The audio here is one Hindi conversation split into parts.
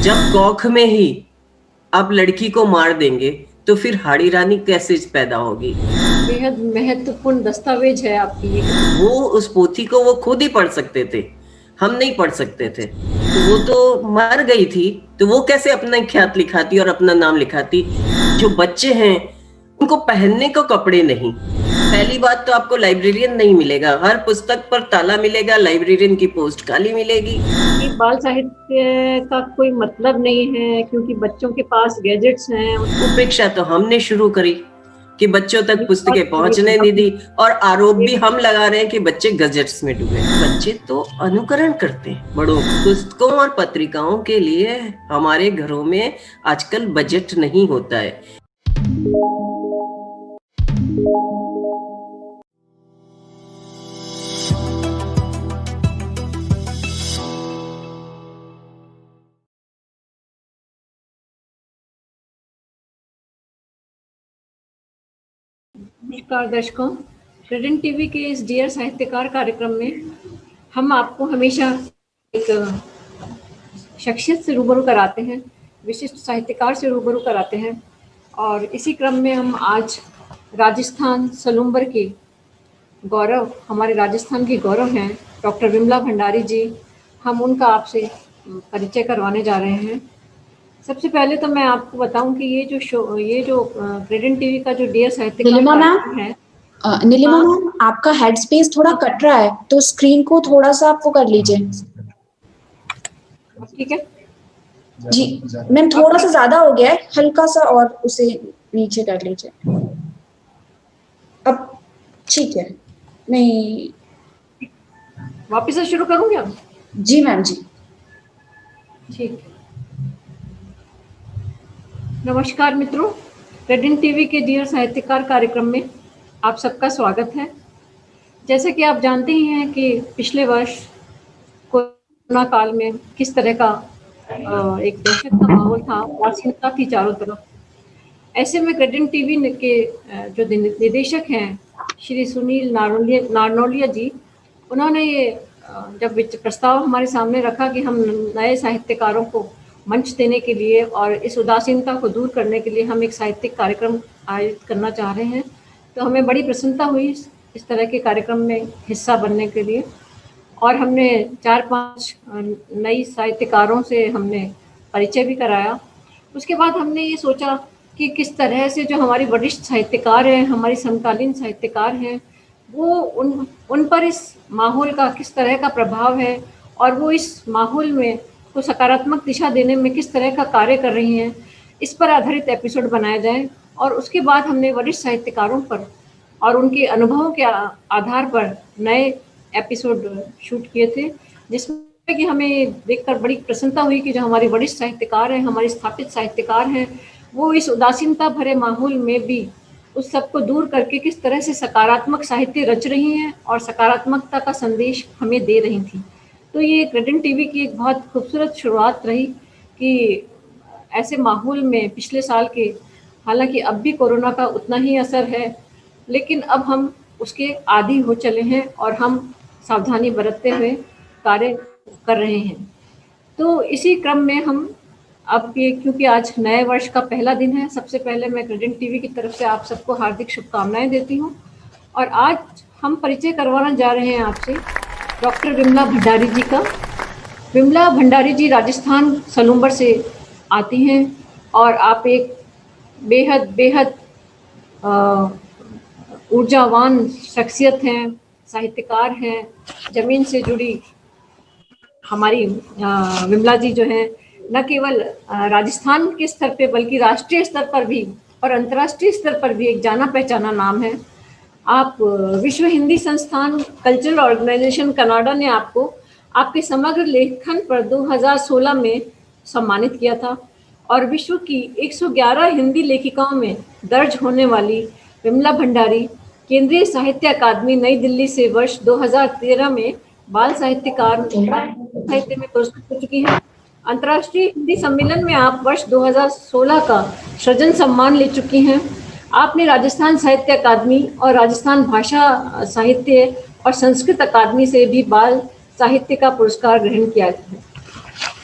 जब कौख में ही आप लड़की को मार देंगे तो फिर हाड़ी रानी कैसे पैदा होगी? बेहद महत्वपूर्ण दस्तावेज है आपकी ये। वो उस पोथी को वो खुद ही पढ़ सकते थे, हम नहीं पढ़ सकते थे। तो वो तो मर गई थी, तो वो कैसे अपना ख्यात लिखाती और अपना नाम लिखाती? जो बच्चे हैं उनको पहनने को कपड़े नहीं। पहली बात तो आपको लाइब्रेरियन नहीं मिलेगा, हर पुस्तक पर ताला मिलेगा, लाइब्रेरियन की पोस्ट खाली मिलेगी। कि बाल साहित्य का कोई मतलब नहीं है क्योंकि बच्चों के पास गैजेट्स हैं। उपेक्षा तो हमने शुरू करी कि बच्चों तक पुस्तकें पहुंचने नहीं दी, और आरोप भी हम लगा रहे हैं कि बच्चे गजेट्स में डूबे। बच्चे तो अनुकरण करते हैं बड़ों। पुस्तकों और पत्रिकाओं के लिए हमारे घरों में आजकल बजट नहीं होता है। नमस्कार दर्शकों, प्रेजेंट टीवी के इस डियर साहित्यकार कार्यक्रम में हम आपको हमेशा एक शख्सियत से रूबरू कराते हैं, विशिष्ट साहित्यकार से रूबरू कराते हैं। और इसी क्रम में हम आज राजस्थान सलूम्बर के गौरव, हमारे राजस्थान की गौरव हैं डॉक्टर विमला भंडारी जी, हम उनका आपसे परिचय करवाने जा रहे हैं। सबसे पहले तो मैं आपको बताऊं कि ये जो प्रेजेंट टीवी का जो डियर साहित्यकार नीलिमा कार्यक्रम है। नीलिमा मैम, आपका हेड स्पेस थोड़ा कट रहा है, तो स्क्रीन को थोड़ा सा आपको कर लीजिए। ठीक है जी मैम, थोड़ा सा ज्यादा हो गया है, हल्का सा और उसे नीचे कर लीजिए। अब ठीक है? नहीं, वापस से शुरू करूंगी अब? जी मैम जी। ठीक है। नमस्कार मित्रों, प्रेजेंट टीवी के डियर साहित्यकार कार्यक्रम में आप सबका स्वागत है। जैसे कि आप जानते ही हैं कि पिछले वर्ष कोरोना काल में किस तरह का एक दहशत का माहौल था, उदासीनता थी चारों तरफ। ऐसे में प्रेजेंट टीवी के जो निदेशक हैं श्री सुनील नारनौलिया जी, उन्होंने ये जब प्रस्ताव हमारे सामने रखा कि हम नए साहित्यकारों को मंच देने के लिए और इस उदासीनता को दूर करने के लिए हम एक साहित्यिक कार्यक्रम आयोजित करना चाह रहे हैं, तो हमें बड़ी प्रसन्नता हुई इस तरह के कार्यक्रम में हिस्सा बनने के लिए। और हमने 4-5 नई साहित्यकारों से हमने परिचय भी कराया। उसके बाद हमने ये सोचा कि किस तरह से जो हमारी वरिष्ठ साहित्यकार हैं, हमारी समकालीन साहित्यकार हैं, वो उन पर इस माहौल का किस तरह का प्रभाव है और वो इस माहौल में को सकारात्मक दिशा देने में किस तरह का कार्य कर रही हैं, इस पर आधारित एपिसोड बनाए जाएँ। और उसके बाद हमने वरिष्ठ साहित्यकारों पर और उनके अनुभवों के आधार पर नए एपिसोड शूट किए थे, जिसमें कि हमें देखकर बड़ी प्रसन्नता हुई कि जो हमारे वरिष्ठ साहित्यकार हैं, हमारे स्थापित साहित्यकार हैं, वो इस उदासीनता भरे माहौल में भी उस सब को दूर करके किस तरह से सकारात्मक साहित्य रच रही हैं और सकारात्मकता का संदेश हमें दे रही थी। तो ये प्रेजेंट टीवी की एक बहुत खूबसूरत शुरुआत रही कि ऐसे माहौल में पिछले साल के, हालांकि अब भी कोरोना का उतना ही असर है, लेकिन अब हम उसके आदी हो चले हैं और हम सावधानी बरतते हुए कार्य कर रहे हैं। तो इसी क्रम में हम अब ये, क्योंकि आज नए वर्ष का पहला दिन है, सबसे पहले मैं प्रेजेंट टीवी की तरफ से आप सबको हार्दिक शुभकामनाएं देती हूँ। और आज हम परिचय करवाना जा रहे हैं आपसे डॉक्टर विमला भंडारी जी का। विमला भंडारी जी राजस्थान सलूम्बर से आती हैं और आप एक बेहद बेहद ऊर्जावान शख्सियत हैं, साहित्यकार हैं। ज़मीन से जुड़ी हमारी विमला जी जो हैं, न केवल राजस्थान के स्तर पे बल्कि राष्ट्रीय स्तर पर भी और अंतर्राष्ट्रीय स्तर पर भी एक जाना पहचाना नाम है। आप विश्व हिंदी संस्थान कल्चरल ऑर्गेनाइजेशन कनाडा ने आपको आपके समग्र लेखन पर 2016 में सम्मानित किया था और विश्व की 111 हिंदी लेखिकाओं में दर्ज होने वाली विमला भंडारी केंद्रीय साहित्य अकादमी नई दिल्ली से वर्ष 2013 में बाल साहित्यकार साहित्य में पुरस्कृत हो चुकी हैं। अंतर्राष्ट्रीय हिंदी सम्मेलन में आप वर्ष 2016 का सृजन सम्मान ले चुकी हैं। आपने राजस्थान साहित्य अकादमी और राजस्थान भाषा साहित्य और संस्कृत अकादमी से भी बाल साहित्य का पुरस्कार ग्रहण किया है।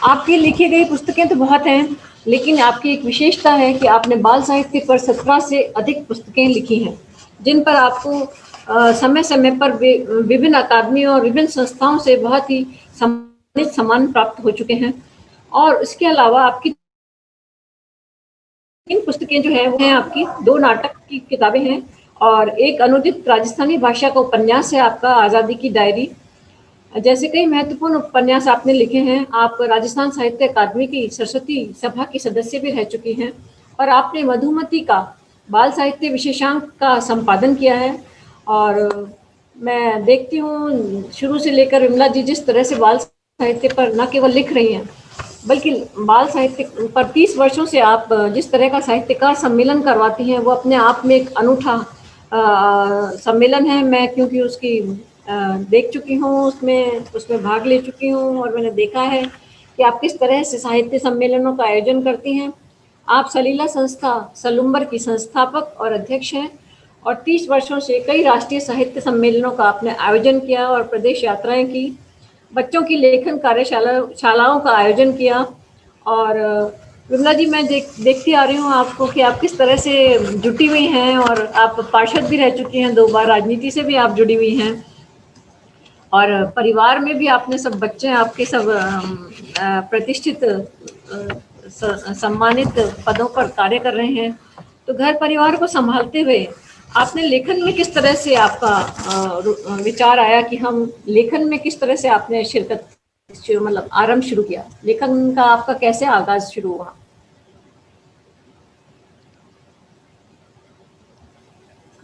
आपकी लिखी गई पुस्तकें तो बहुत हैं, लेकिन आपकी एक विशेषता है कि आपने बाल साहित्य पर 17 से अधिक पुस्तकें लिखी हैं, जिन पर आपको समय समय पर विभिन्न अकादमियों और विभिन्न संस्थाओं से बहुत ही सम्मानित सम्मान प्राप्त हो चुके हैं। और इसके अलावा आपकी 3 पुस्तकें जो हैं वो हैं आपकी 2 नाटक की किताबें हैं और एक अनुदित राजस्थानी भाषा का उपन्यास है आपका आज़ादी की डायरी। जैसे कई महत्वपूर्ण उपन्यास आपने लिखे हैं। आप राजस्थान साहित्य अकादमी की सरस्वती सभा की सदस्य भी रह चुकी हैं और आपने मधुमती का बाल साहित्य विशेषांक का संपादन किया है। और मैं देखती हूँ शुरू से लेकर विमला जी जिस तरह से बाल साहित्य पर न केवल लिख रही हैं, बल्कि बाल साहित्य पर 30 वर्षों से आप जिस तरह का साहित्यकार सम्मेलन करवाती हैं, वो अपने आप में एक अनूठा सम्मेलन है। मैं क्योंकि उसकी देख चुकी हूँ, उसमें भाग ले चुकी हूँ और मैंने देखा है कि आप किस तरह से साहित्य सम्मेलनों का आयोजन करती हैं। आप सलीला संस्था सलुम्बर की संस्थापक और अध्यक्ष हैं और 30 वर्षों से कई राष्ट्रीय साहित्य सम्मेलनों का आपने आयोजन किया और प्रदेश यात्राएं की, बच्चों की लेखन शालाओं का आयोजन किया। और विमला जी, मैं देखती आ रही हूँ आपको कि आप किस तरह से जुटी हुई हैं और आप पार्षद भी रह चुकी हैं 2 बार, राजनीति से भी आप जुड़ी हुई हैं और परिवार में भी आपने सब बच्चे आपके सब प्रतिष्ठित सम्मानित पदों पर कार्य कर रहे हैं। तो घर परिवार को संभालते हुए आपने लेखन में किस तरह से आपका विचार आया कि हम लेखन में किस तरह से आपने शिरकत मतलब आरंभ शुरू किया, लेखन का आपका कैसे आगाज शुरू हुआ?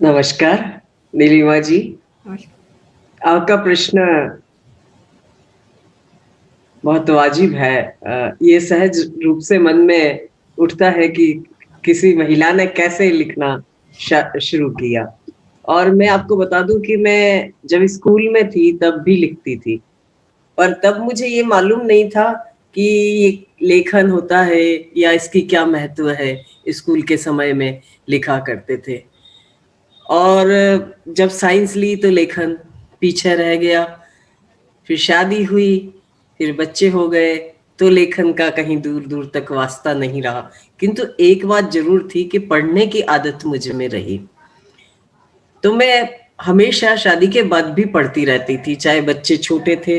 नमस्कार नीलिमा जी, नमस्कार। आपका प्रश्न बहुत वाजिब है। ये सहज रूप से मन में उठता है कि किसी महिला ने कैसे लिखना शुरू किया। और मैं आपको बता दूं कि मैं जब स्कूल में थी तब भी लिखती थी, और तब मुझे ये मालूम नहीं था कि ये लेखन होता है या इसकी क्या महत्व है। स्कूल के समय में लिखा करते थे, और जब साइंस ली तो लेखन पीछे रह गया। फिर शादी हुई, फिर बच्चे हो गए, तो लेखन का कहीं दूर दूर तक वास्ता नहीं रहा। किंतु एक बात जरूर थी कि पढ़ने की आदत मुझ में रही। तो मैं हमेशा शादी के बाद भी पढ़ती रहती थी, चाहे बच्चे छोटे थे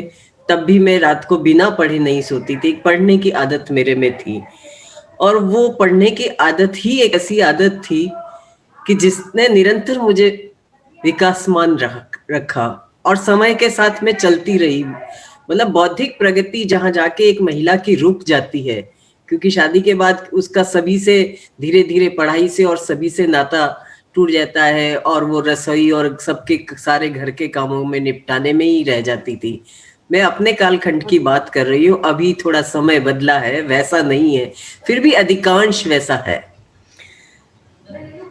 तब भी मैं रात को बिना पढ़े नहीं सोती थी। पढ़ने की आदत मेरे में थी, और वो पढ़ने की आदत ही एक ऐसी आदत थी कि जिसने निरंतर मुझे विकासमान रखा और समय के साथ में चलती रही। मतलब बौद्धिक प्रगति जहां जाके एक महिला की रुक जाती है, क्योंकि शादी के बाद उसका सभी से धीरे धीरे पढ़ाई से और सभी से नाता टूट जाता है, और वो रसोई और सबके सारे घर के कामों में निपटाने में ही रह जाती थी। मैं अपने कालखंड की बात कर रही हूँ, अभी थोड़ा समय बदला है, वैसा नहीं है, फिर भी अधिकांश वैसा है।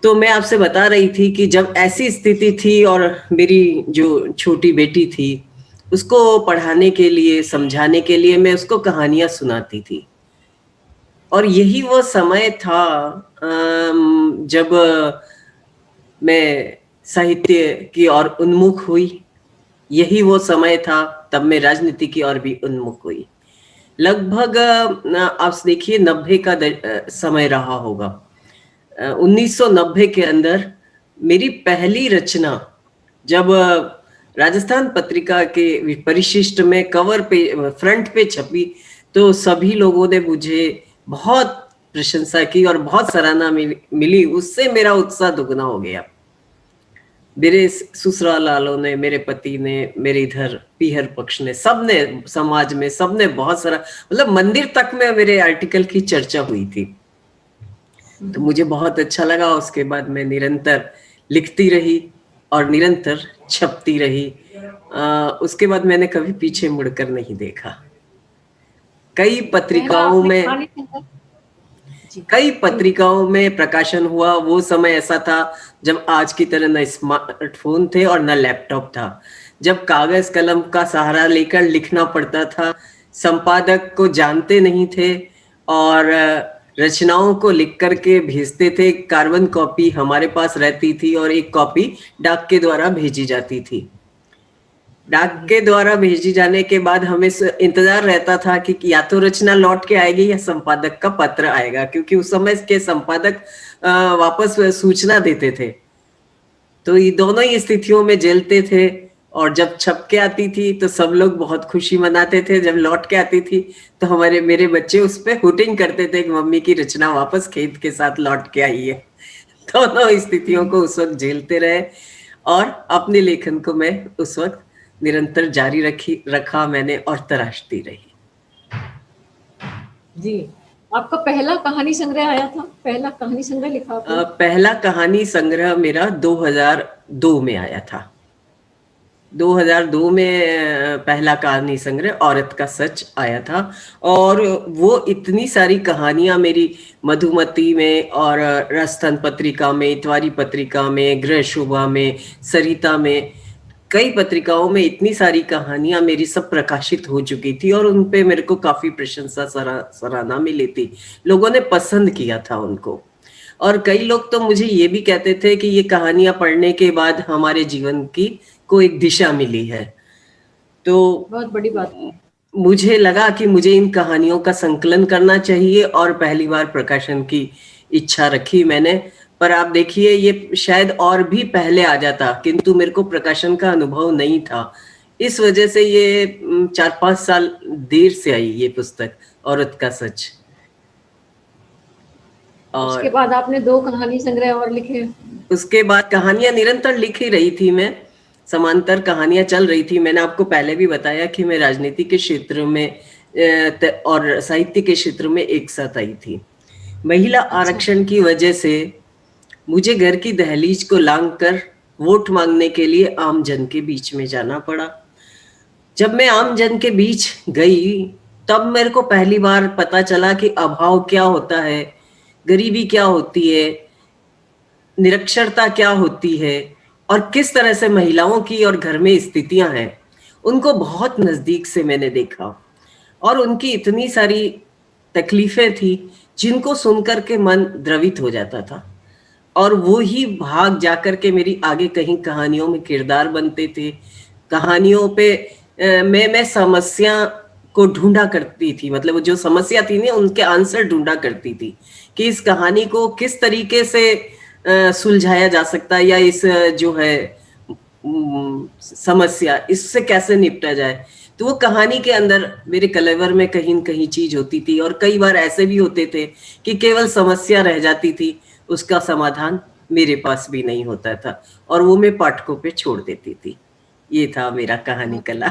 तो मैं आपसे बता रही थी कि जब ऐसी स्थिति थी और मेरी जो छोटी बेटी थी उसको पढ़ाने के लिए, समझाने के लिए मैं उसको कहानियां सुनाती थी। और यही वो समय था जब मैं साहित्य की ओर उन्मुख हुई। यही वो समय था तब मैं राजनीति की ओर भी उन्मुख हुई। लगभग आप देखिए 90 का समय रहा होगा। 1990 के अंदर मेरी पहली रचना जब राजस्थान पत्रिका के परिशिष्ट में कवर पे फ्रंट पे छपी, तो सभी लोगों ने मुझे बहुत प्रशंसा की और बहुत सराहना मिली। उससे मेरा उत्साह दुगना हो गया। मेरे ससुराल वालों ने, मेरे पति ने, मेरे इधर पीहर पक्ष ने, सबने, समाज में सबने बहुत सारा, मतलब मंदिर तक में मेरे आर्टिकल की चर्चा हुई थी। तो मुझे बहुत अच्छा लगा। उसके बाद मैं निरंतर लिखती रही और निरंतर छपती रही। उसके बाद मैंने कभी पीछे मुड़कर नहीं देखा। कई पत्रिकाओं में प्रकाशन हुआ। वो समय ऐसा था जब आज की तरह न स्मार्टफोन थे और न लैपटॉप था, जब कागज कलम का सहारा लेकर लिखना पड़ता था। संपादक को जानते नहीं थे और रचनाओं को लिख करके भेजते थे। कार्बन कॉपी हमारे पास रहती थी और एक कॉपी डाक के द्वारा भेजी जाती थी। डाक के द्वारा भेजी जाने के बाद हमें इंतजार रहता था कि या तो रचना लौट के आएगी या संपादक का पत्र आएगा, क्योंकि उस समय के संपादक वापस सूचना देते थे। तो ये दोनों ही स्थितियों में झेलते थे। और जब छप के आती थी तो सब लोग बहुत खुशी मनाते थे, जब लौट के आती थी तो मेरे बच्चे उस पर हुटिंग करते थे कि मम्मी की रचना वापस खेत के साथ लौट के आई है। दोनों स्थितियों को उस वक्त झेलते रहे और अपने लेखन को मैं उस वक्त निरंतर जारी रखा मैंने और तराशती रही। जी, आपका पहला कहानी संग्रह आया था? पहला कहानी संग्रह लिखा आपने? पहला कहानी संग्रह मेरा 2002 में आया था। 2002 में पहला कहानी संग्रह औरत का सच आया था। और वो इतनी सारी कहानियां मेरी मधुमती में और रसथन पत्रिका में, इतवारी पत्रिका में, गृह शोभा में, सरिता में, कई पत्रिकाओं में इतनी सारी कहानियां मेरी सब प्रकाशित हो चुकी थी और उन पे मेरे को काफी प्रशंसा सराहना मिली थी। लोगों ने पसंद किया था उनको। और कई लोग तो मुझे ये भी कहते थे कि ये कहानियां पढ़ने के बाद हमारे जीवन की को एक दिशा मिली है। तो बहुत बड़ी बात है। मुझे लगा कि मुझे इन कहानियों का संकलन करना चाहिए और पहली बार प्रकाशन की इच्छा रखी मैंने। पर आप देखिए ये शायद और भी पहले आ जाता, किंतु मेरे को प्रकाशन का अनुभव नहीं था। इस वजह से ये 4-5 साल देर से आई ये पुस्तक औरत का सच। और उसके बाद आपने 2 कहानी संग्रह और लिखे? उसके बाद कहानियां निरंतर लिख ही रही थी मैं, समांतर कहानियां चल रही थी। मैंने आपको पहले भी बताया कि मैं राजनीति के क्षेत्र में और साहित्य के क्षेत्र में एक साथ आई थी। महिला आरक्षण की वजह से मुझे घर की दहलीज को लांघकर वोट मांगने के लिए आम जन के बीच में जाना पड़ा। जब मैं आम जन के बीच गई तब मेरे को पहली बार पता चला कि अभाव क्या होता है, गरीबी क्या होती है, निरक्षरता क्या होती है और किस तरह से महिलाओं की और घर में स्थितियां हैं, उनको बहुत नजदीक से मैंने देखा। और उनकी इतनी सारी तकलीफें थी जिनको सुनकर के मन द्रवित हो जाता था। और वो ही भाग जाकर के मेरी आगे कहीं कहानियों में किरदार बनते थे। कहानियों पे मैं समस्या को ढूंढा करती थी, मतलब जो समस्या थी ना उनके आंसर ढूंढा करती थी कि इस कहानी को किस तरीके से सुलझाया जा सकता है या इस जो है समस्या इससे कैसे निपटा जाए। तो वो कहानी के अंदर मेरे कलेवर में कहीं न कहीं चीज होती थी। और कई बार ऐसे भी होते थे कि केवल समस्या रह जाती थी, उसका समाधान मेरे पास भी नहीं होता था और वो मैं पाठकों पे छोड़ देती थी। ये था मेरा कहानी कला।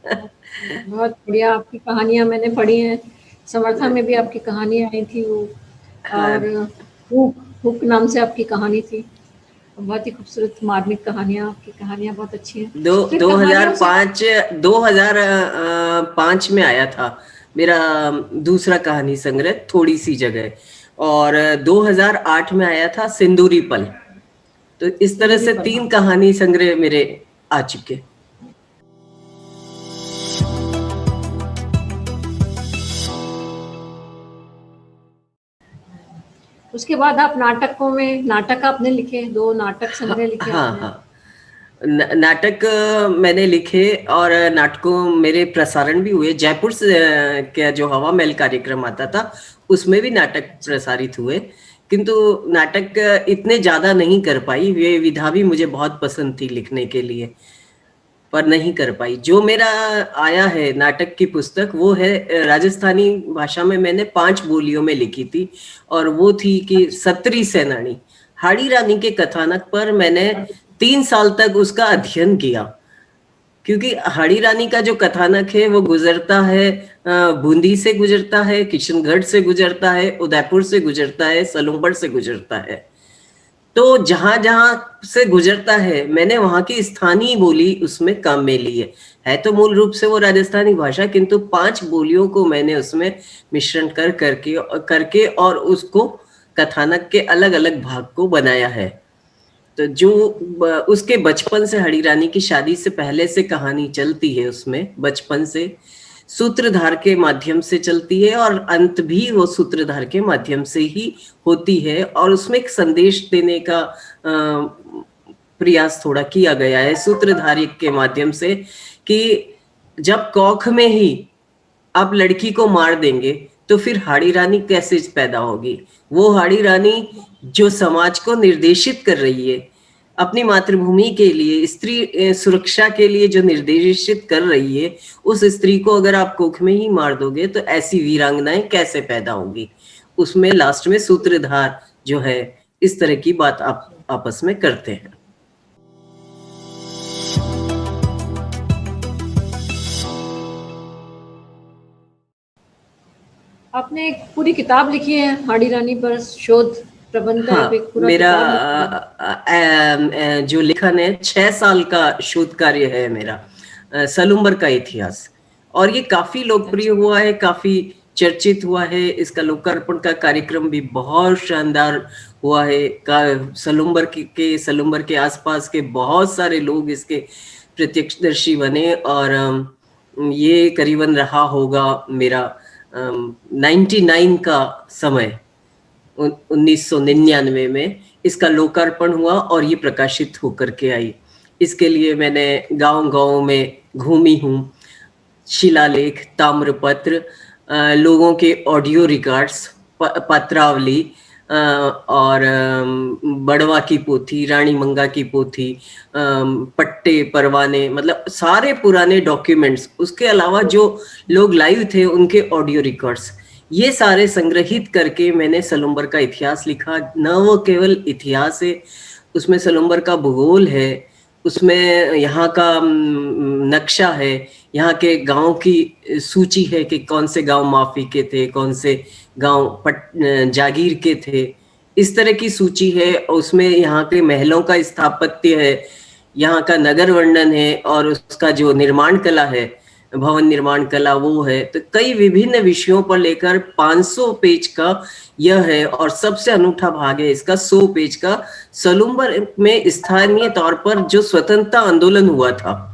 बहुत बढ़िया, आपकी कहानियां मैंने पढ़ी हैं। समर्था में भी आपकी कहानियां आई थी वो, और हुक नाम से आपकी कहानी थी। बहुत ही खूबसूरत मार्मिक कहानियां, आपकी कहानियां बहुत अच्छी हैं। 2005 में आया था मेरा दूसरा कहानी संग्रह थोड़ी सी जगह, और 2008 में आया था सिंदूरी पल। तो इस तरह से 3 कहानी संग्रह मेरे आ चुके। उसके बाद आप नाटकों में, नाटक आपने लिखे, 2 नाटक संग्रह लिखे। हाँ, नाटक मैंने लिखे और नाटकों मेरे प्रसारण भी हुए। जयपुर से क्या जो हवा महल कार्यक्रम आता था उसमें भी नाटक प्रसारित हुए, किंतु नाटक इतने ज्यादा नहीं कर पाई। ये विधा भी मुझे बहुत पसंद थी लिखने के लिए, पर नहीं कर पाई। जो मेरा आया है नाटक की पुस्तक वो है राजस्थानी भाषा में, मैंने 5 बोलियों में लिखी थी, और वो थी कि सत्री सेनानी। हाड़ी रानी के कथानक पर मैंने 3 साल तक उसका अध्ययन किया, क्योंकि हाड़ी रानी का जो कथानक है वो गुजरता है बूंदी से गुजरता है, किशनगढ़ से गुजरता है, उदयपुर से गुजरता है, सलूंबड़ से गुजरता है। तो जहां जहां से गुजरता है मैंने वहां की स्थानीय बोली उसमें काम में ली है तो मूल रूप से वो राजस्थानी भाषा, किंतु 5 बोलियों को मैंने उसमें मिश्रण करके और उसको कथानक के अलग अलग भाग को बनाया है। तो जो उसके बचपन से, हड़ी रानी की शादी से पहले से कहानी चलती है, उसमें बचपन से सूत्रधार के माध्यम से चलती है और अंत भी वो सूत्रधार के माध्यम से ही होती है। और उसमें एक संदेश देने का प्रयास थोड़ा किया गया है सूत्रधारी के माध्यम से कि जब कौख में ही आप लड़की को मार देंगे तो फिर हाड़ी रानी कैसे पैदा होगी। वो हाड़ी रानी जो समाज को निर्देशित कर रही है, अपनी मातृभूमि के लिए, स्त्री सुरक्षा के लिए जो निर्देशित कर रही है, उस स्त्री को अगर आप कोख में ही मार दोगे तो ऐसी वीरांगनाएं कैसे पैदा होंगी। उसमें लास्ट में सूत्रधार जो है इस तरह की बात आप आपस में करते हैं। आपने एक पूरी किताब लिखी है हाड़ी रानी पर, शोध प्रबंध। हाँ, एक पूरा मेरा किताब जो लेखन है 6 साल का शोध कार्य है मेरा, सलूम्बर का इतिहास, और ये काफी लोकप्रिय हुआ है, काफी चर्चित हुआ है। इसका लोकार्पण का कार्यक्रम भी बहुत शानदार हुआ है। सलूम्बर के आसपास के बहुत सारे लोग इसके प्रत्यक्षदर्शी बने, और ये करीबन रहा होगा मेरा 99 का समय, 1999 में इसका लोकार्पण हुआ और ये प्रकाशित होकर के आई। इसके लिए मैंने गांव-गांव में घूमी हूँ, शिलालेख, ताम्रपत्र, लोगों के ऑडियो रिकॉर्ड्स, पत्रावली, और बड़वा की पोथी, रानी मंगा की पोथी, पट्टे, परवाने, मतलब सारे पुराने डॉक्यूमेंट्स, उसके अलावा जो लोग लाइव थे उनके ऑडियो रिकॉर्ड्स, ये सारे संग्रहित करके मैंने सलूम्बर का इतिहास लिखा। न वो केवल इतिहास है, उसमें सलूम्बर का भूगोल है, उसमें यहाँ का नक्शा है, यहाँ के गांव की सूची है कि कौन से गांव माफी के थे, कौन से गांव जागीर के थे, इस तरह की सूची है। उसमें यहाँ के महलों का स्थापत्य है, यहाँ का नगर वर्णन है, और उसका जो निर्माण कला है, भवन निर्माण कला, वो है। तो कई विभिन्न विषयों पर लेकर 500 पेज का यह है, और सबसे अनूठा भाग है इसका 100 पेज का सलूम्बर में स्थानीय तौर पर जो स्वतंत्रता आंदोलन हुआ था,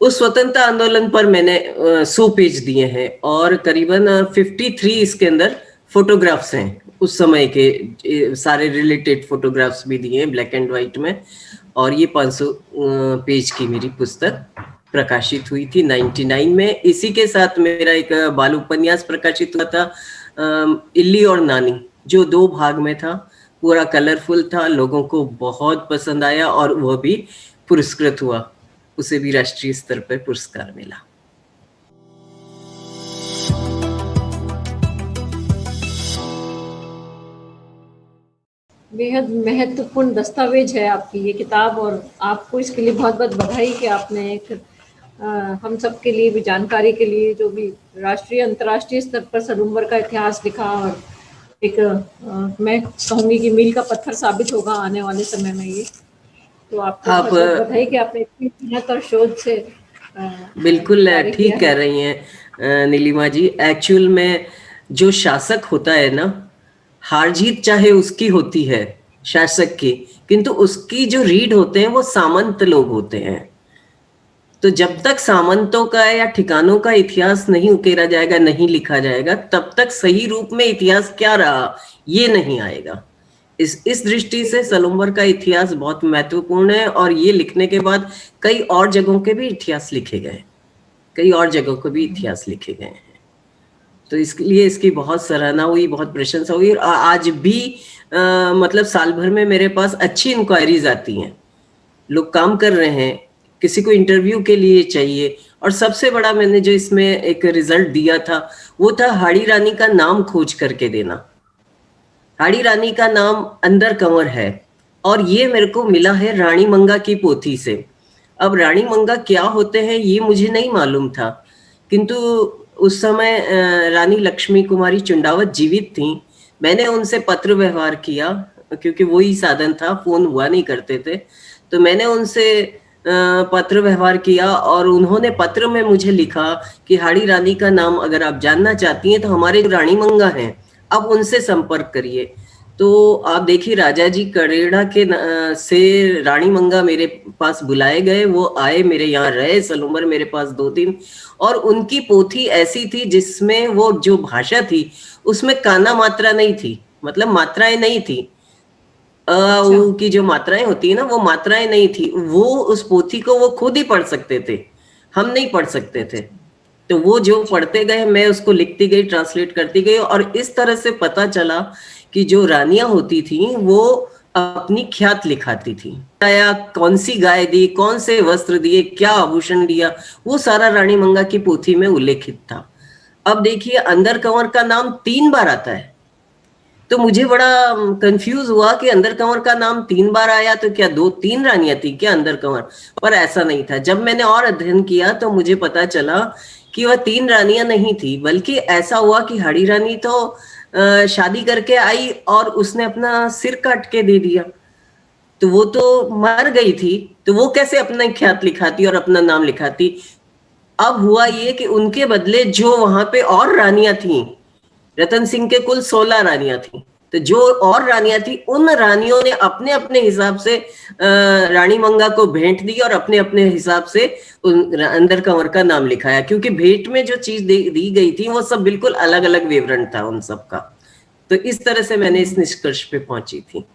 उस स्वतंत्रता आंदोलन पर मैंने 100 पेज दिए हैं, और करीबन 53 इसके अंदर फोटोग्राफ्स हैं, उस समय के सारे रिलेटेड फोटोग्राफ्स भी दिए हैं ब्लैक एंड व्हाइट में। और ये 500 पेज की मेरी पुस्तक प्रकाशित हुई थी 99 में। इसी के साथ मेरा एक बाल उपन्यास प्रकाशित हुआ था, इल्ली और नानी, जो 2 भाग में था, पूरा कलरफुल था, लोगों को बहुत पसंद आया, और वह भी पुरस्कृत हुआ, उसे भी राष्ट्रीय स्तर पर पुरस्कार मिला। बेहद महत्वपूर्ण दस्तावेज है आपकी ये किताब, और आपको इसके लिए बहुत बहुत बधाई कि आपने एक हम सब के लिए भी जानकारी के लिए जो भी राष्ट्रीय अंतर्राष्ट्रीय स्तर पर सलूम्बर का इतिहास लिखा, और एक मैं कहूँगी कि मील का पत्थर साबित होगा आने वाले समय में ये। तो आपको बहुत बहुत बधाई कि आपने इतनी मेहनत और शोध से बिल्कुल ठीक कह रही हैं नीलिमा जी। एक्चुअल में जो शासक होता है ना, हार जीत चाहे उसकी होती है शासक की, किंतु उसकी जो रीढ़ होते हैं वो सामंत लोग होते हैं। तो जब तक सामंतों का या ठिकानों का इतिहास नहीं उकेरा जाएगा, नहीं लिखा जाएगा, तब तक सही रूप में इतिहास क्या रहा ये नहीं आएगा। इस दृष्टि से सलूम्बर का इतिहास बहुत महत्वपूर्ण है, और ये लिखने के बाद कई और जगहों के भी इतिहास लिखे गए, कई और जगहों को भी इतिहास लिखे गए हैं। तो इसलिए इसकी बहुत सराहना हुई, बहुत प्रशंसा हुई। आज भी मतलब साल भर में मेरे पास अच्छी इंक्वायरीज आती हैं, लोग काम कर रहे हैं, किसी को इंटरव्यू के लिए चाहिए। और सबसे बड़ा मैंने जो इसमें एक रिजल्ट दिया था वो था हाड़ी रानी का नाम खोज करके देना। हाड़ी रानी का नाम अंदर कंवर है, और ये मेरे को मिला है रानी मंगा की पोथी से। अब रानी मंगा क्या होते हैं ये मुझे नहीं मालूम था, किंतु उस समय रानी लक्ष्मी कुमारी चुंडावत जीवित थी। मैंने उनसे पत्र व्यवहार किया, क्योंकि वही साधन था, फोन हुआ नहीं करते थे। तो मैंने उनसे पत्र व्यवहार किया, और उन्होंने पत्र में मुझे लिखा कि हाड़ी रानी का नाम अगर आप जानना चाहती हैं तो हमारे रानी मंगा हैं, आप उनसे संपर्क करिए। तो आप देखिए, राजा जी करेड़ा के से रानी मंगा मेरे पास बुलाए गए, वो आए, मेरे यहाँ रहे सलूम्बर मेरे पास 2 दिन, और उनकी पोथी ऐसी थी जिसमें वो जो भाषा थी उसमें काना मात्रा नहीं थी, मतलब मात्राएं नहीं थी। ऊ की जो मात्राएं होती है ना, वो मात्राएं नहीं थी, वो उस पोथी को वो खुद ही पढ़ सकते थे, हम नहीं पढ़ सकते थे। तो वो जो पढ़ते गए, मैं उसको लिखती गई, ट्रांसलेट करती गई, और इस तरह से पता चला कि जो रानियां होती थी वो अपनी ख्यात लिखाती थी, या कौन सी गाय दी, कौन से वस्त्र दिए, क्या आभूषण दिया, वो सारा रानी मंगा की पोथी में उल्लेखित था। अब देखिए, अंदर कंवर का नाम 3 बार आता है, तो मुझे बड़ा कंफ्यूज हुआ कि अंदर कंवर का नाम 3 बार आया, तो क्या 2-3 रानियां थी क्या अंदर कंवर? पर ऐसा नहीं था। जब मैंने और अध्ययन किया तो मुझे पता चला कि वह 3 रानियां नहीं थी, बल्कि ऐसा हुआ कि हाड़ी रानी तो शादी करके आई और उसने अपना सिर काट के दे दिया, तो वो तो मर गई थी, तो वो कैसे अपना ख्यात लिखाती और अपना नाम लिखाती? अब हुआ ये कि उनके बदले जो वहां पे और रानियां थी, रतन सिंह के कुल 16 रानियां थी, तो जो और रानियां थी, उन रानियों ने अपने अपने हिसाब से रानी मंगा को भेंट दी और अपने अपने हिसाब से अंदर कंवर का नाम लिखाया, क्योंकि भेंट में जो चीज दी गई थी वो सब बिल्कुल अलग अलग विवरण था उन सब का। तो इस तरह से मैंने इस निष्कर्ष पे पहुंची थी।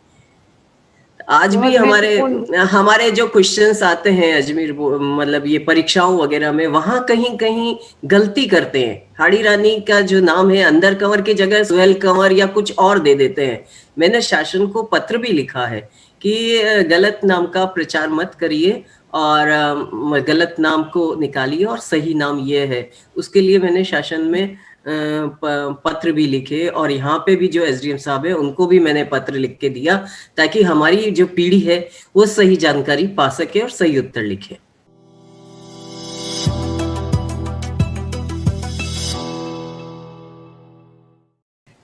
आज भी हमारे जो क्वेश्चंस आते हैं अजमेर, मतलब ये परीक्षाओं वगैरह में, वहां कहीं कहीं गलती करते हैं। हाड़ी रानी का जो नाम है अंदर कंवर की जगह सुहेल कंवर या कुछ और दे देते हैं। मैंने शासन को पत्र भी लिखा है कि गलत नाम का प्रचार मत करिए और गलत नाम को निकालिए और सही नाम ये है। उसके लिए मैंने शासन में पत्र भी लिखे, और यहाँ पे भी जो एसडीएम साहब है उनको भी मैंने पत्र लिख के दिया, ताकि हमारी जो पीढ़ी है वो सही जानकारी पा सके और सही उत्तर लिखे।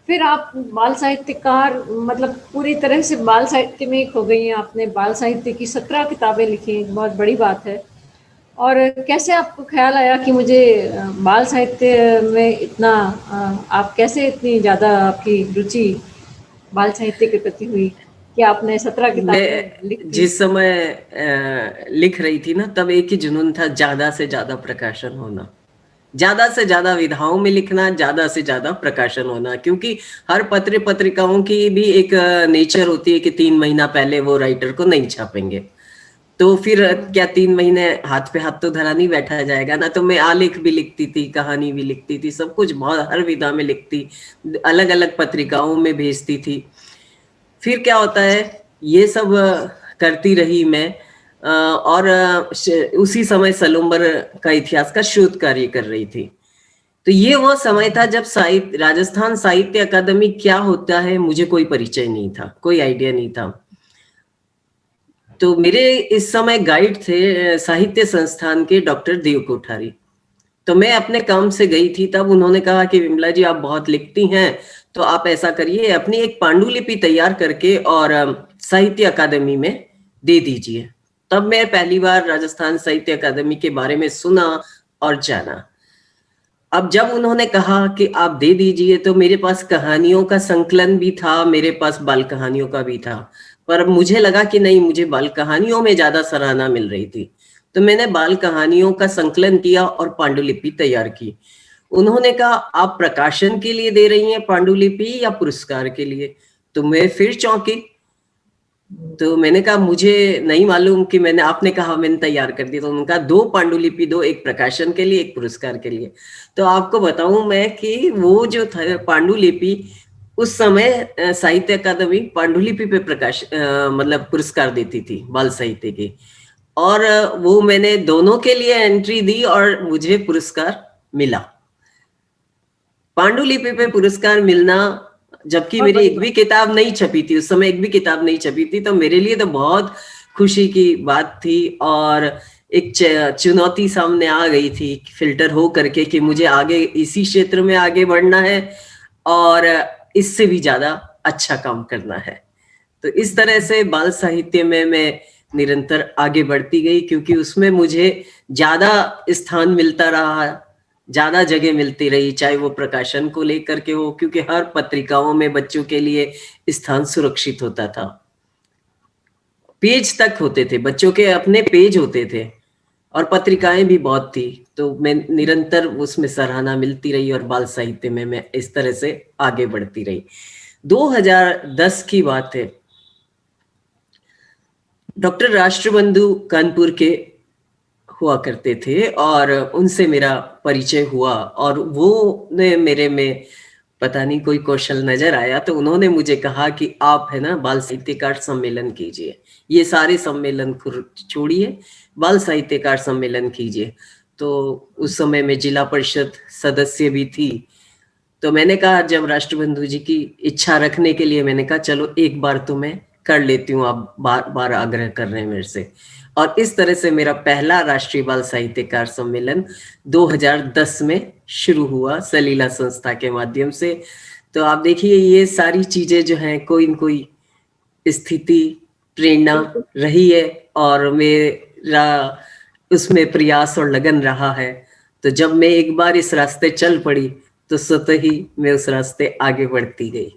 फिर आप बाल साहित्यकार, मतलब पूरी तरह से बाल साहित्य में खो गई हैं। आपने बाल साहित्य की 17 किताबें लिखी, बहुत बड़ी बात है। और कैसे आपको ख्याल आया कि मुझे बाल साहित्य में इतना, आप कैसे इतनी ज़्यादा आपकी रुचि बाल साहित्य के प्रति हुई कि आपने 17 किताबें लिख दी? जिस समय लिख रही थी ना, तब एक ही जुनून था, ज्यादा से ज्यादा प्रकाशन होना, ज्यादा से ज्यादा विधाओं में लिखना, ज्यादा से ज्यादा प्रकाशन होना। क्योंकि हर पत्रिकाओं की भी एक नेचर होती है कि 3 महीना पहले वो राइटर को नहीं छापेंगे, तो फिर क्या 3 महीने हाथ पे हाथ तो धरा नहीं बैठा जाएगा ना। तो मैं आलेख भी लिखती थी, कहानी भी लिखती थी, सब कुछ बहुत हर विधा में लिखती, अलग अलग पत्रिकाओं में भेजती थी। फिर क्या होता है, ये सब करती रही मैं, और उसी समय सलूम्बर का इतिहास का शोध कार्य कर रही थी। तो ये वो समय था जब राजस्थान साहित्य अकादमी क्या होता है मुझे कोई परिचय नहीं था, कोई आइडिया नहीं था। तो मेरे इस समय गाइड थे साहित्य संस्थान के डॉक्टर देव कोठारी। तो मैं अपने काम से गई थी, तब उन्होंने कहा कि विमला जी आप बहुत लिखती हैं, तो आप ऐसा करिए, अपनी एक पांडुलिपि तैयार करके और साहित्य अकादमी में दे दीजिए। तब मैं पहली बार राजस्थान साहित्य अकादमी के बारे में सुना और जाना। अब जब उन्होंने कहा कि आप दे दीजिए, तो मेरे पास कहानियों का संकलन भी था, मेरे पास बाल कहानियों का भी था, पर मुझे लगा कि नहीं, मुझे बाल कहानियों में ज्यादा सराहना मिल रही थी। तो मैंने बाल कहानियों का संकलन किया और पांडुलिपि तैयार की। उन्होंने कहा आप प्रकाशन के लिए दे रही हैं पांडुलिपि या पुरस्कार के लिए? तो मैं फिर चौंकी। तो मैंने कहा मुझे नहीं मालूम कि मैंने, आपने कहा मैंने तैयार कर दी। तो उनका 2 पांडुलिपि दो, एक प्रकाशन के लिए, एक पुरस्कार के लिए। तो आपको बताऊं मैं कि वो जो था पांडुलिपि, उस समय साहित्य अकादमी पांडुलिपि पे मतलब पुरस्कार देती थी बाल साहित्य की, और वो मैंने दोनों के लिए एंट्री दी और मुझे पुरस्कार मिला। पांडुलिपि पे पुरस्कार मिलना, जबकि मेरी एक भी किताब नहीं छपी थी, उस समय एक भी किताब नहीं छपी थी, तो मेरे लिए तो बहुत खुशी की बात थी। और एक चुनौती सामने आ गई थी फिल्टर हो करके कि मुझे आगे इसी क्षेत्र में आगे बढ़ना है और इससे भी ज्यादा अच्छा काम करना है। तो इस तरह से बाल साहित्य में मैं निरंतर आगे बढ़ती गई, क्योंकि उसमें मुझे ज्यादा स्थान मिलता रहा, ज्यादा जगह मिलती रही, चाहे वो प्रकाशन को लेकर के हो, क्योंकि हर पत्रिकाओं में बच्चों के लिए स्थान सुरक्षित होता था। पेज तक होते थे, बच्चों के अपने पेज होते थे, और पत्रिकाएं भी बहुत थी। तो मैं निरंतर उसमें सराहना मिलती रही और बाल साहित्य में मैं इस तरह से आगे बढ़ती रही। 2010 की बात है, डॉक्टर राष्ट्रबंधु कानपुर के हुआ करते थे और उनसे मेरा परिचय हुआ, और वो ने मेरे में पता नहीं कोई कौशल नजर आया, तो उन्होंने मुझे कहा कि आप है ना बाल साहित्यकार सम्मेलन कीजिए, ये सारे सम्मेलन छोड़िए, बाल साहित्यकार सम्मेलन कीजिए। तो उस समय में जिला परिषद सदस्य भी थी, तो मैंने कहा, जब राष्ट्रबंधु जी की इच्छा रखने के लिए, मैंने कहा चलो एक बार तो मैं कर लेती हूँ, आप बार बार आग्रह कर रहे हैं मेरे से। और इस तरह से मेरा पहला राष्ट्रीय बाल साहित्यकार सम्मेलन 2010 में शुरू हुआ सलीला संस्था के माध्यम से। तो आप देखिए, ये सारी चीजें जो हैं, कोई न कोई स्थिति प्रेरणा रही है, और मेरा उसमें प्रयास और लगन रहा है। तो जब मैं एक बार इस रास्ते चल पड़ी, तो स्वतः ही मैं उस रास्ते आगे बढ़ती गई।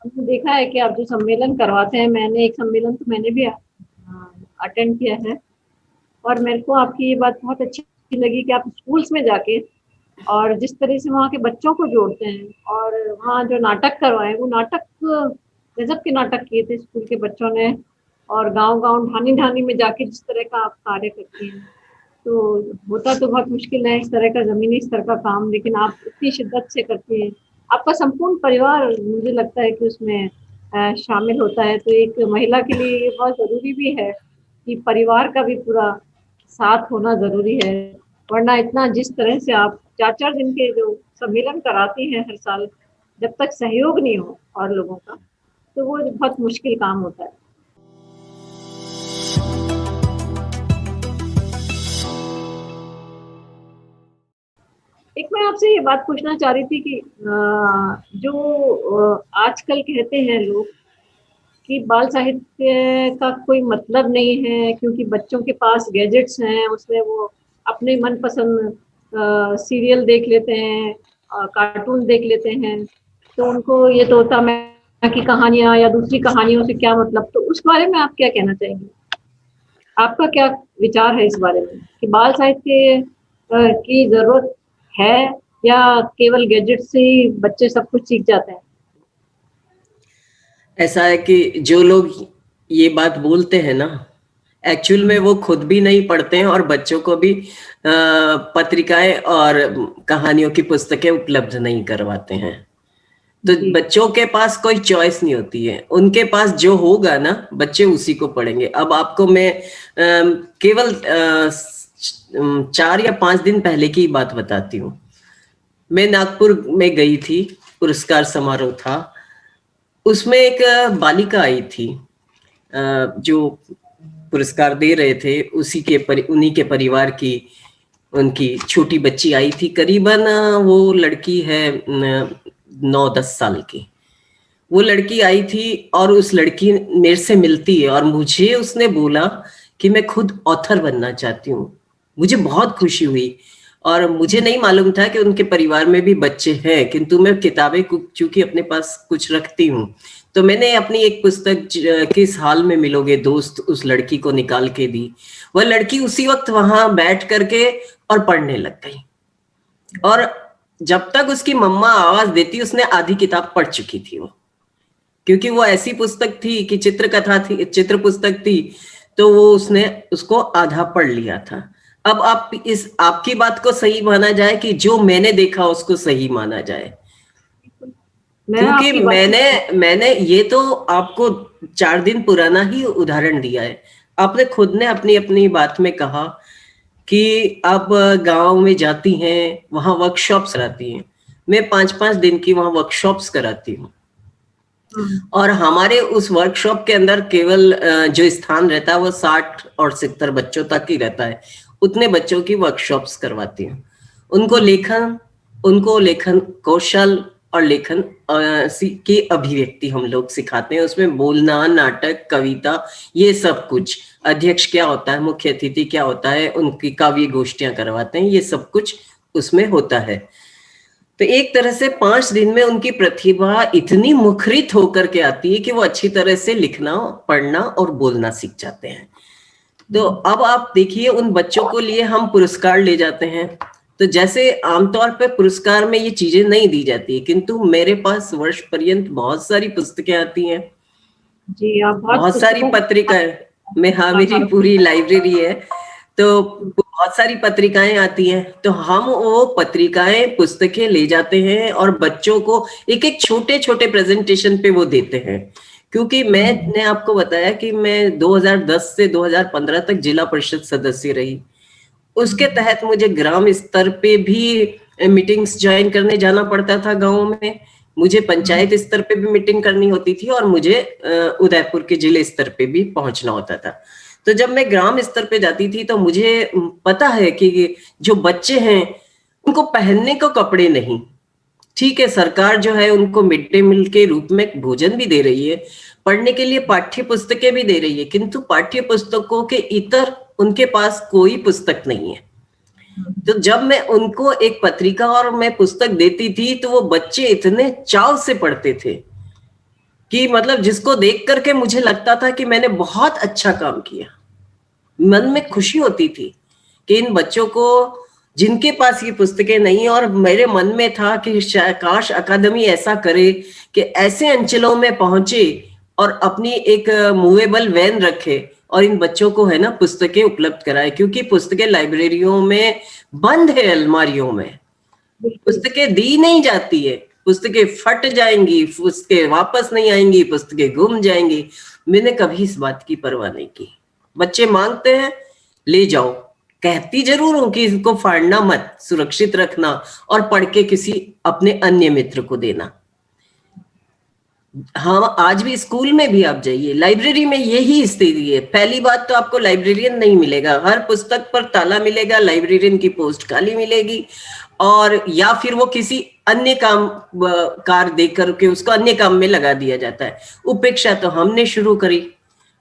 हमने देखा है कि आप जो सम्मेलन करवाते हैं, मैंने एक सम्मेलन तो मैंने भी अटेंड किया है, और मेरे को आपकी ये बात बहुत अच्छी लगी कि आप स्कूल्स में जाके और जिस तरह से वहाँ के बच्चों को जोड़ते हैं, और वहाँ जो नाटक करवाए, वो नाटक गजब के नाटक किए थे स्कूल के बच्चों ने, और गांव-गांव ढानी ढानी में जाके जिस तरह का आप कार्य करती हैं, तो होता तो बहुत मुश्किल है इस तरह का जमीनी स्तर का काम, लेकिन आप इतनी शिद्दत से करती हैं। आपका संपूर्ण परिवार मुझे लगता है कि उसमें शामिल होता है, तो एक महिला के लिए ये बहुत ज़रूरी भी है कि परिवार का भी पूरा साथ होना ज़रूरी है, वरना इतना जिस तरह से आप 4-4 दिन के जो सम्मेलन कराती हैं हर साल, जब तक सहयोग नहीं हो और लोगों का, तो वो बहुत मुश्किल काम होता है। एक मैं आपसे ये बात पूछना चाह रही थी कि जो आजकल कहते हैं लोग कि बाल साहित्य का कोई मतलब नहीं है, क्योंकि बच्चों के पास गैजेट्स हैं, उसमें वो अपने मनपसंद सीरियल देख लेते हैं, कार्टून देख लेते हैं, तो उनको ये तोता मैना की कहानियाँ या दूसरी कहानियों से क्या मतलब। तो उस बारे में आप क्या कहना चाहेंगे? आपका क्या विचार है इस बारे में कि बाल साहित्य की जरूरत है, या केवल गैजेट से ही बच्चे सब कुछ सीख जाते हैं? ऐसा है कि जो लोग ये बात बोलते हैं ना, एक्चुअल में वो खुद भी नहीं पढ़ते हैं, और बच्चों को भी पत्रिकाएं और कहानियों की पुस्तकें उपलब्ध नहीं करवाते हैं। तो बच्चों के पास कोई चॉइस नहीं होती है, उनके पास जो होगा ना, बच्चे उसी को पढ़ेंगे। अब आपको मैं केवल 4 या 5 दिन पहले की बात बताती हूँ। मैं नागपुर में गई थी, पुरस्कार समारोह था, उसमें एक बालिका आई थी, जो पुरस्कार दे रहे थे, उन्हीं के परिवार की उनकी छोटी बच्ची आई थी, करीबन वो लड़की है 9-10 साल की। वो लड़की आई थी और उस लड़की मेरे से मिलती है, और मुझे उसने बोला कि मैं खुद ऑथर बनना चाहती हूँ। मुझे बहुत खुशी हुई, और मुझे नहीं मालूम था कि उनके परिवार में भी बच्चे हैं, किंतु मैं किताबें चूंकि अपने पास कुछ रखती हूँ, तो मैंने अपनी एक पुस्तक किस हाल में मिलोगे दोस्त उस लड़की को निकाल के दी। वह लड़की उसी वक्त वहां बैठ करके और पढ़ने लग गई, और जब तक उसकी मम्मा आवाज देती उसने आधी किताब पढ़ चुकी थी वो, क्योंकि वो ऐसी पुस्तक थी कि चित्रकथा थी, चित्र पुस्तक थी, तो वो उसने उसको आधा पढ़ लिया था। अब आप आपकी बात को सही माना जाए कि जो मैंने देखा उसको सही माना जाए, क्योंकि मैंने ये तो आपको 4 दिन पुराना ही उदाहरण दिया है। आपने खुद ने अपनी अपनी बात में कहा कि आप गांव में जाती हैं, वहां वर्कशॉप्स कराती हैं। मैं 5-5 दिन की वहां वर्कशॉप्स कराती हूँ, और हमारे उस वर्कशॉप के अंदर केवल जो स्थान रहता है वो 60 और 70 बच्चों तक ही रहता है। उतने बच्चों की वर्कशॉप्स करवाती हूँ। उनको लेखन कौशल और लेखन की अभिव्यक्ति हम लोग सिखाते हैं। उसमें बोलना, नाटक, कविता, ये सब कुछ, अध्यक्ष क्या होता है, मुख्य अतिथि क्या होता है, उनकी काव्य गोष्ठियां करवाते हैं, ये सब कुछ उसमें होता है। तो एक तरह से 5 दिन में उनकी प्रतिभा इतनी मुखरित होकर के आती है कि वो अच्छी तरह से लिखना, पढ़ना और बोलना सीख जाते हैं। तो अब आप देखिए, उन बच्चों को लिए हम पुरस्कार ले जाते हैं, तो जैसे आमतौर पे पुरस्कार में ये चीजें नहीं दी जाती है, किंतु मेरे पास वर्ष पर्यंत बहुत सारी पुस्तकें आती हैं, जी, आप बहुत सारी पत्रिकाएं में, हाँ मेरी पूरी लाइब्रेरी है, तो बहुत सारी पत्रिकाएं आती हैं, तो हम वो पत्रिकाएं पुस्तकें ले जाते हैं और बच्चों को एक एक छोटे छोटे प्रेजेंटेशन पे वो देते हैं। क्योंकि मैंने आपको बताया कि मैं 2010 से 2015 तक जिला परिषद सदस्य रही, उसके तहत मुझे ग्राम स्तर पे भी मीटिंग्स ज्वाइन करने जाना पड़ता था गाँव में, मुझे पंचायत स्तर पे भी मीटिंग करनी होती थी और मुझे उदयपुर के जिले स्तर पे भी पहुंचना होता था। तो जब मैं ग्राम स्तर पे जाती थी तो मुझे पता है कि जो बच्चे हैं उनको पहनने को कपड़े नहीं, ठीक है सरकार जो है उनको मिड डे मील के रूप में भोजन भी दे रही है, पढ़ने के लिए पाठ्य पुस्तकें भी दे रही है, किंतु पाठ्य पुस्तकों के इतर उनके पास कोई पुस्तक नहीं है। तो जब मैं उनको एक पत्रिका और मैं पुस्तक देती थी तो वो बच्चे इतने चाव से पढ़ते थे कि मतलब जिसको देख करके मुझे लगता था कि मैंने बहुत अच्छा काम किया, मन में खुशी होती थी कि इन बच्चों को जिनके पास ये पुस्तकें नहीं, और मेरे मन में था कि काश अकादमी ऐसा करे कि ऐसे अंचलों में पहुंचे और अपनी एक मूवेबल वैन रखे और इन बच्चों को है ना पुस्तकें उपलब्ध कराए, क्योंकि पुस्तकें लाइब्रेरियों में बंद है, अलमारियों में पुस्तकें दी नहीं जाती है, पुस्तकें फट जाएंगी, पुस्तकें वापस नहीं आएंगी, पुस्तकें गुम जाएंगी। मैंने कभी इस बात की परवाह नहीं की, बच्चे मांगते हैं ले जाओ, कहती जरूर हूं कि इसको फाड़ना मत, सुरक्षित रखना और पढ़ के किसी अपने अन्य मित्र को देना। हाँ आज भी स्कूल में भी आप जाइए, लाइब्रेरी में यही स्थिति है। पहली बात तो आपको लाइब्रेरियन नहीं मिलेगा, हर पुस्तक पर ताला मिलेगा, लाइब्रेरियन की पोस्ट खाली मिलेगी, और या फिर वो किसी अन्य काम कार देख करके उसको अन्य काम में लगा दिया जाता है। उपेक्षा तो हमने शुरू करी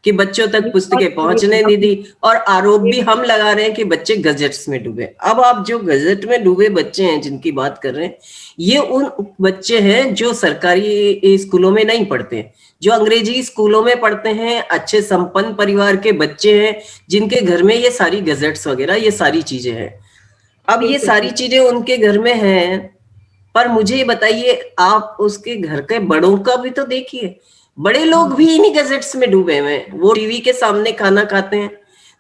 कि बच्चों तक पुस्तकें पहुंचने नहीं दी, और आरोप भी हम लगा रहे हैं कि बच्चे गजेट्स में डूबे। अब आप जो गजेट में डूबे बच्चे हैं जिनकी बात कर रहे हैं, ये उन बच्चे हैं जो सरकारी स्कूलों में नहीं पढ़ते, जो अंग्रेजी स्कूलों में पढ़ते हैं, अच्छे संपन्न परिवार के बच्चे हैं जिनके घर में ये सारी गजेट्स वगैरह ये सारी चीजें हैं। अब ये सारी चीजें उनके घर में हैं, पर मुझे बताइए आप उसके घर के बड़ों का भी तो देखिए, बड़े लोग भी इन्हीं गजेट्स में डूबे हुए हैं। वो टीवी के सामने खाना खाते हैं,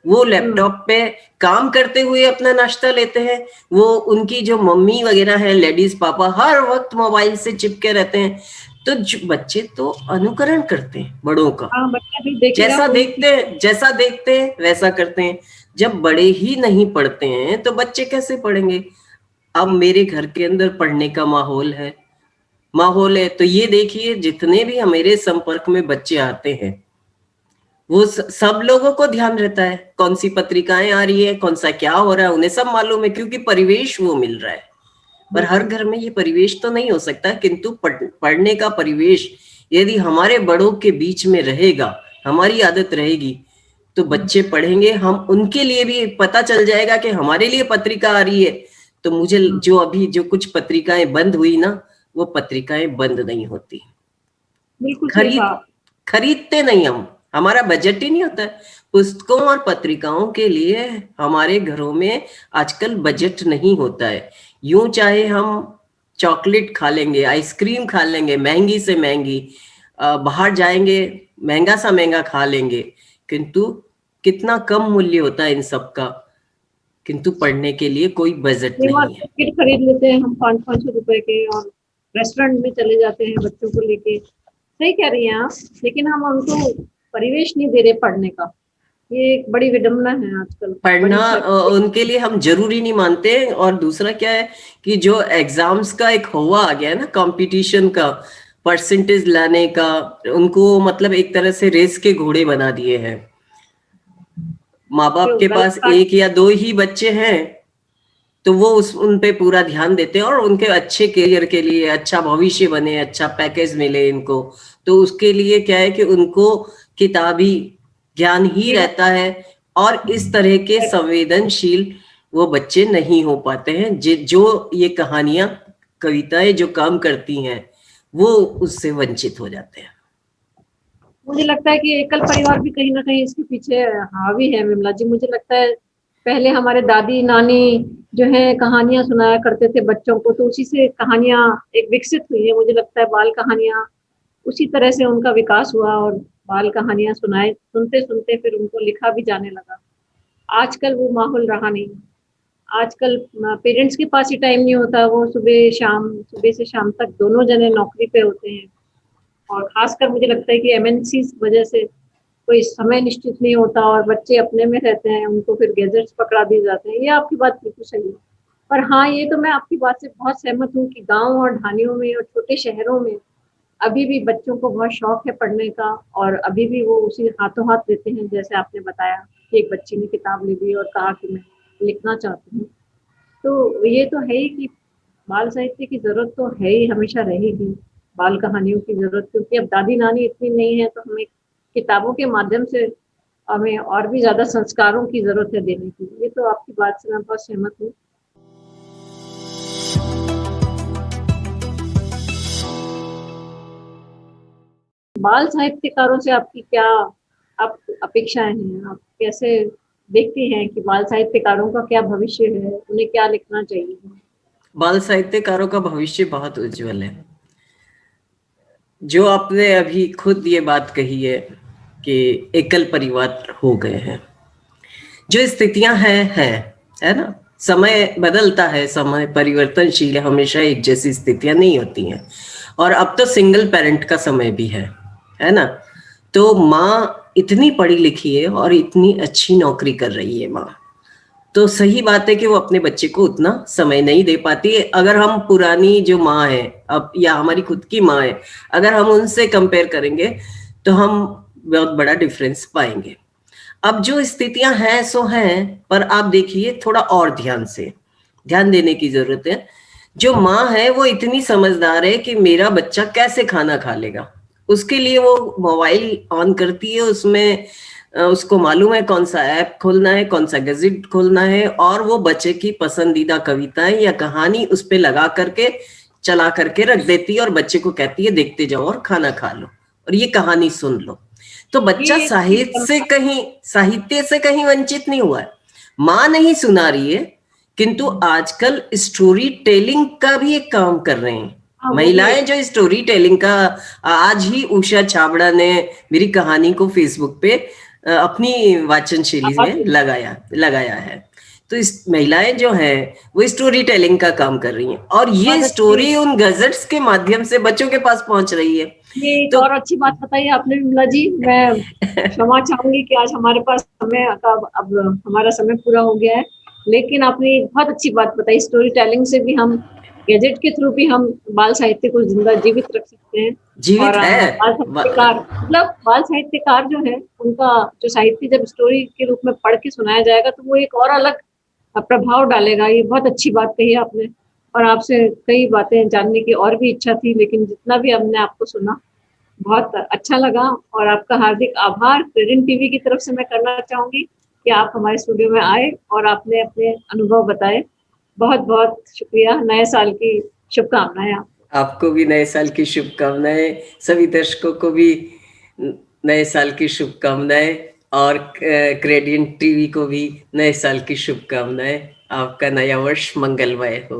वो लैपटॉप पे काम करते हुए अपना नाश्ता लेते हैं, वो उनकी जो मम्मी वगैरह है, लेडीज पापा हर वक्त मोबाइल से चिपके रहते हैं। तो बच्चे तो अनुकरण करते हैं बड़ों का, जैसा देखते हैं वैसा करते हैं। जब बड़े ही नहीं पढ़ते हैं तो बच्चे कैसे पढ़ेंगे। अब मेरे घर के अंदर पढ़ने का माहौल है तो ये देखिए जितने भी मेरे संपर्क में बच्चे आते हैं वो सब लोगों को ध्यान रहता है कौन सी पत्रिकाएं आ रही है, कौन सा क्या हो रहा है, उन्हें सब मालूम है क्योंकि परिवेश वो मिल रहा है। पर हर घर में ये परिवेश तो नहीं हो सकता, किंतु पढ़ने का परिवेश यदि हमारे बड़ों के बीच में रहेगा, हमारी आदत रहेगी, तो बच्चे पढ़ेंगे। हम उनके लिए भी पता चल जाएगा कि हमारे लिए पत्रिका आ रही है। तो मुझे जो अभी जो कुछ पत्रिकाएं बंद हुई ना, वो पत्रिकाएं बंद नहीं होती। बिल्कुल खरीदते नहीं हम, हमारा बजट ही नहीं होता है पुस्तकों और पत्रिकाओं के लिए। हमारे घरों में आजकल बजट नहीं होता है। यूं चाहे हम चॉकलेट खा लेंगे, आइसक्रीम खा लेंगे, महंगी से महंगी, बाहर जाएंगे महंगा सा महंगा खा लेंगे, किंतु कितना कम मूल्य होता है इन सब का, किंतु पढ़ने के लिए कोई बजट नहीं है। टिकट खरीद लेते हैं हम 500-500 रुपए के और रेस्टोरेंट में चले जाते हैं बच्चों को लेके। सही कह रही हैं आप, लेकिन हम उनको परिवेश नहीं दे रहे पढ़ने का। ये एक बड़ी विडंबना है आजकल। पढ़ना उनके लिए हम जरूरी नहीं मानते। और दूसरा क्या है कि जो एग्जाम्स का एक हवा आ गया है ना, कंपटीशन का, परसेंटेज लाने का, उनको मतलब एक तरह से रेस के घोड़े बना दिए हैं। माँ बाप के पास एक या दो ही बच्चे हैं तो वो उन पे पूरा ध्यान देते हैं और उनके अच्छे करियर के लिए, अच्छा भविष्य बने, अच्छा पैकेज मिले इनको, तो उसके लिए क्या है कि उनको किताबी ज्ञान ही रहता है। और इस तरह के संवेदनशील वो बच्चे नहीं हो पाते हैं जो ये कहानियां, कविताएं जो काम करती हैं, वो उससे वंचित हो जाते हैं। मुझे लगता है कि एकल परिवार भी कहीं ना कहीं इसके पीछे हावी है विमला जी। मुझे लगता है पहले हमारे दादी नानी जो है कहानियां सुनाया करते थे बच्चों को, तो उसी से कहानियां एक विकसित हुई है। मुझे लगता है बाल कहानियां उसी तरह से उनका विकास हुआ और बाल कहानियां सुनाए, सुनते सुनते फिर उनको लिखा भी जाने लगा। आजकल वो माहौल रहा नहीं। आजकल पेरेंट्स के पास ही टाइम नहीं होता, वो सुबह से शाम तक दोनों जने नौकरी पे होते हैं। और खासकर मुझे लगता है कि एमएनसी वजह से कोई समय निश्चित नहीं होता और बच्चे अपने में रहते हैं, उनको फिर गैजेट्स पकड़ा दिए जाते हैं। ये आपकी बात बिल्कुल सही है। पर हाँ, ये तो मैं आपकी बात से बहुत सहमत हूँ कि गांव और ढानियों में और छोटे शहरों में अभी भी बच्चों को बहुत शौक है पढ़ने का, और अभी भी वो उसी हाथों हाथ लेते हैं। जैसे आपने बताया कि एक बच्ची ने किताब ले ली और कहा कि मैं लिखना चाहती हूँ। तो ये तो है ही कि बाल साहित्य की जरूरत तो है ही, हमेशा रहेगी बाल कहानियों की जरूरत, क्योंकि अब दादी नानी इतनी नहीं है, तो हमें किताबों के माध्यम से हमें और भी ज्यादा संस्कारों की जरूरत है देने की। ये तो आपकी बात से मैं बहुत सहमत हूँ। बाल साहित्यकारों से आपकी क्या आप अपेक्षाएं हैं? आप कैसे देखते हैं कि बाल साहित्यकारों का क्या भविष्य है, उन्हें क्या लिखना चाहिए? बाल साहित्यकारों का भविष्य बहुत उज्जवल है। जो आपने अभी खुद ये बात कही है कि एकल परिवार हो गए हैं, जो स्थितियां हैं है ना, समय बदलता है, समय परिवर्तनशील है, हमेशा एक जैसी स्थितियां नहीं होती हैं। और अब तो सिंगल पेरेंट का समय भी है ना। तो माँ इतनी पढ़ी लिखी है और इतनी अच्छी नौकरी कर रही है माँ, तो सही बात है कि वो अपने बच्चे को उतना समय नहीं दे पाती है। अगर हम पुरानी जो माँ है अब, या हमारी खुद की माँ है, अगर हम उनसे कंपेयर करेंगे तो हम बहुत बड़ा डिफरेंस पाएंगे। अब जो स्थितियां हैं सो हैं, पर आप देखिए थोड़ा और ध्यान देने की जरूरत है। जो माँ है वो इतनी समझदार है कि मेरा बच्चा कैसे खाना खा लेगा, उसके लिए वो मोबाइल ऑन करती है, उसमें उसको मालूम है कौन सा ऐप खोलना है, कौन सा गैजेट खोलना है, और वो बच्चे की पसंदीदा कविताएं या कहानी उस पे लगा करके चला करके रख देती है और बच्चे को कहती है देखते जाओ और खाना खा लो और ये कहानी सुन लो। तो बच्चा साहित्य से कहीं वंचित नहीं हुआ है। माँ नहीं सुना रही है, किंतु आजकल स्टोरी टेलिंग का भी एक काम कर रहे हैं महिलाएं, जो स्टोरी टेलिंग का, आज ही उषा छाबड़ा ने मेरी कहानी को फेसबुक पे अपनी वाचन शैली में लगाया है। तो इस महिलाएं जो हैं वो स्टोरी टेलिंग का काम कर रही हैं और ये स्टोरी उन गजट्स के माध्यम से बच्चों के पास पहुंच रही है। ये तो और अच्छी बात बताई आपने विमला जी। मैं क्षमा चाहूंगी कि आज हमारे पास समय अब हमारा समय पूरा हो गया है, लेकिन आपने बहुत अच्छी बात बताई। स्टोरी टेलिंग से भी हम, गैजेट के थ्रू भी हम बाल साहित्य को जिंदा जीवित रख सकते हैं। जीवित और है बाल साहित्यकार, मतलब बाल साहित्यकार जो है उनका जो साहित्य जब स्टोरी के रूप में पढ़ के सुनाया जाएगा तो वो एक और अलग प्रभाव डालेगा। ये बहुत अच्छी बात कही आपने, और आपसे कई बातें जानने की और भी इच्छा थी, लेकिन जितना भी हमने आपको सुना बहुत अच्छा लगा। और आपका हार्दिक आभार प्रेजेंट टीवी की तरफ से मैं करना चाहूंगी कि आप हमारे स्टूडियो में आए और आपने अपने अनुभव बताए। बहुत बहुत शुक्रिया। नए साल की शुभकामनाएं आपको भी नए साल की शुभकामनाएं, सभी दर्शकों को भी नए साल की शुभकामनाएं, और ग्रेडियंट टीवी को भी नए साल की शुभकामनाएं। आपका नया वर्ष मंगलमय हो।